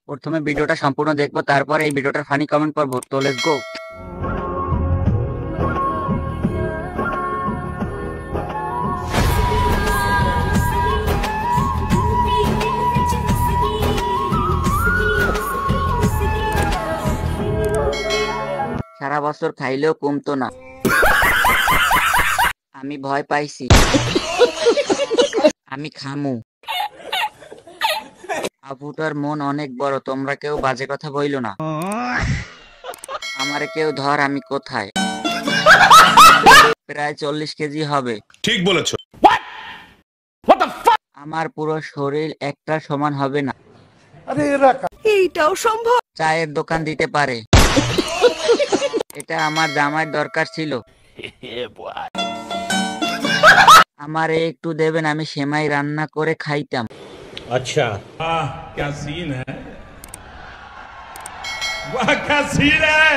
প্রথমে ভিডিওটা সম্পূর্ণ দেখবো, তারপর এই ভিডিওটার ফানি কমেন্ট করবো। তো লেটস গো। সারা বছর খাইলেও কমতো না, আমি ভয় পাইছি, আমি খামু। আপুটার মন অনেক বড়, তোমরা কেউ বাজে কথা বইলো না। আমারে কেউ ধর, আমি কোথায়? প্রায় 40 কেজি হবে। ঠিক বলেছো। আমার পুরো শরীর একটা সমান হবে না। এইটাও সম্ভব? চায়ের দোকান দিতে পারে। এটা আমার জামাইয়ের দরকার ছিল। আমারে একটু দেবেন, আমি সেমাই রান্না করে খাইতাম। अच्छा क्या सीन है, वाह क्या सीन है।